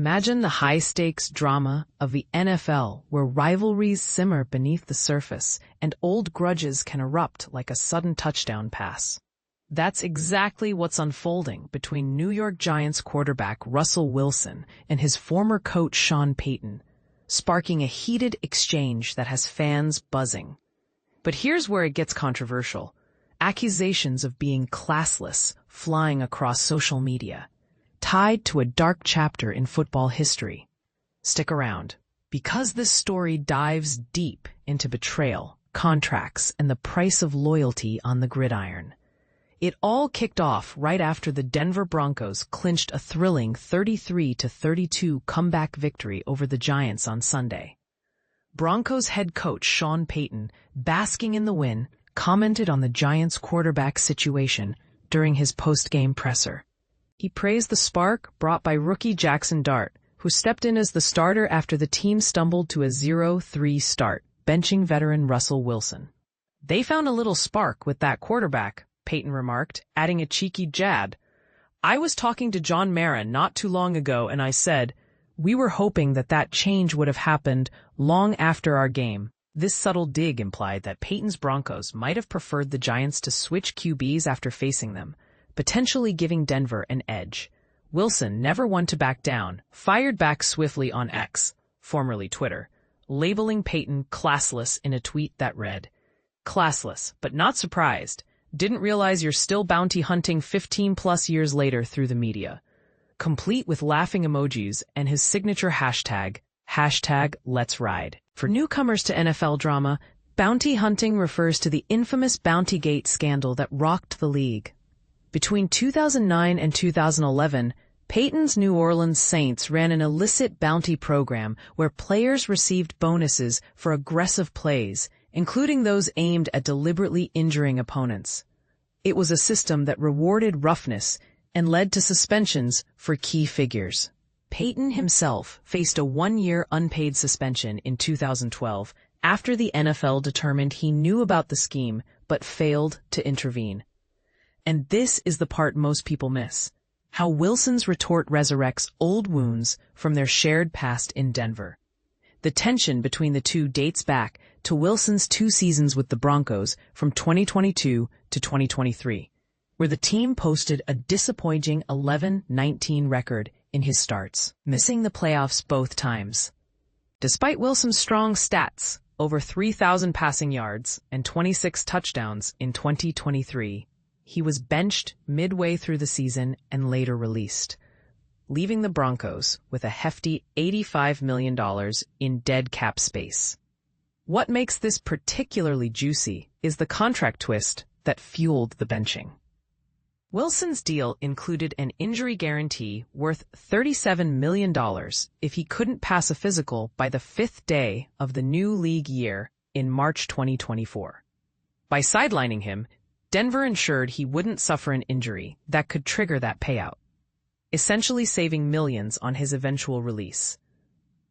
Imagine the high-stakes drama of the NFL, where rivalries simmer beneath the surface and old grudges can erupt like a sudden touchdown pass. That's exactly what's unfolding between New York Giants quarterback Russell Wilson and his former coach Sean Payton, sparking a heated exchange that has fans buzzing. But here's where it gets controversial. Accusations of being classless flying across social media, tied to a dark chapter in football history. Stick around, because this story dives deep into betrayal, contracts, and the price of loyalty on the gridiron. It all kicked off right after the Denver Broncos clinched a thrilling 33-32 comeback victory over the Giants on Sunday. Broncos head coach Sean Payton, basking in the win, commented on the Giants' quarterback situation during his post-game presser. He praised the spark brought by rookie Jackson Dart, who stepped in as the starter after the team stumbled to a 0-3 start, benching veteran Russell Wilson. "They found a little spark with that quarterback," Payton remarked, adding a cheeky jab. "I was talking to John Mara not too long ago, and I said, we were hoping that change would have happened long after our game." This subtle dig implied that Payton's Broncos might have preferred the Giants to switch QBs after facing them, potentially giving Denver an edge. Wilson, never one to back down, fired back swiftly on X, formerly Twitter, labeling Payton classless in a tweet that read, "Classless, but not surprised. Didn't realize you're still bounty hunting 15+ years later through the media." Complete with laughing emojis and his signature hashtag Let's Ride. For newcomers to NFL drama, bounty hunting refers to the infamous Bountygate scandal that rocked the league. Between 2009 and 2011, Payton's New Orleans Saints ran an illicit bounty program where players received bonuses for aggressive plays, including those aimed at deliberately injuring opponents. It was a system that rewarded roughness and led to suspensions for key figures. Payton himself faced a 1-year unpaid suspension in 2012 after the NFL determined he knew about the scheme but failed to intervene. And this is the part most people miss: how Wilson's retort resurrects old wounds from their shared past in Denver. The tension between the two dates back to Wilson's 2 seasons with the Broncos from 2022 to 2023, where the team posted a disappointing 11-19 record in his starts, missing the playoffs both times. Despite Wilson's strong stats, over 3,000 passing yards and 26 touchdowns in 2023, he was benched midway through the season and later released, leaving the Broncos with a hefty $85 million in dead cap space. What makes this particularly juicy is the contract twist that fueled the benching. Wilson's deal included an injury guarantee worth $37 million if he couldn't pass a physical by the 5th day of the new league year in March 2024. By sidelining him, Denver ensured he wouldn't suffer an injury that could trigger that payout, essentially saving millions on his eventual release.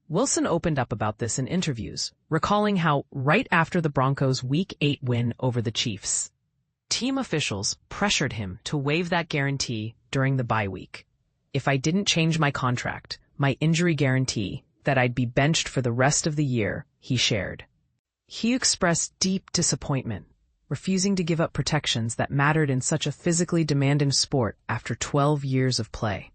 Wilson opened up about this in interviews, recalling how right after the Broncos' Week 8 win over the Chiefs, team officials pressured him to waive that guarantee during the bye week. "If I didn't change my contract, my injury guarantee, that I'd be benched for the rest of the year," he shared. He expressed deep disappointment, refusing to give up protections that mattered in such a physically demanding sport after 12 years of play.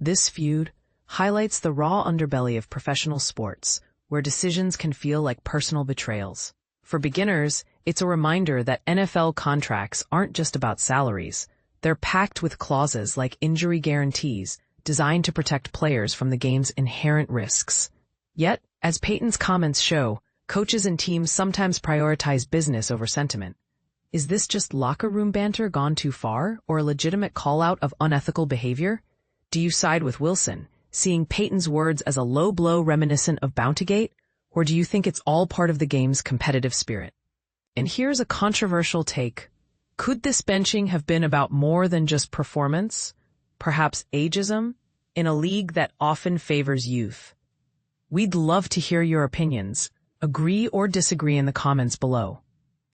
This feud highlights the raw underbelly of professional sports, where decisions can feel like personal betrayals. For beginners, it's a reminder that NFL contracts aren't just about salaries. They're packed with clauses like injury guarantees, designed to protect players from the game's inherent risks. Yet, as Payton's comments show, coaches and teams sometimes prioritize business over sentiment. Is this just locker room banter gone too far, or a legitimate call-out of unethical behavior? Do you side with Wilson, seeing Payton's words as a low blow reminiscent of Bountygate, or do you think it's all part of the game's competitive spirit? And here's a controversial take. Could this benching have been about more than just performance? Perhaps ageism? In a league that often favors youth? We'd love to hear your opinions. Agree or disagree in the comments below.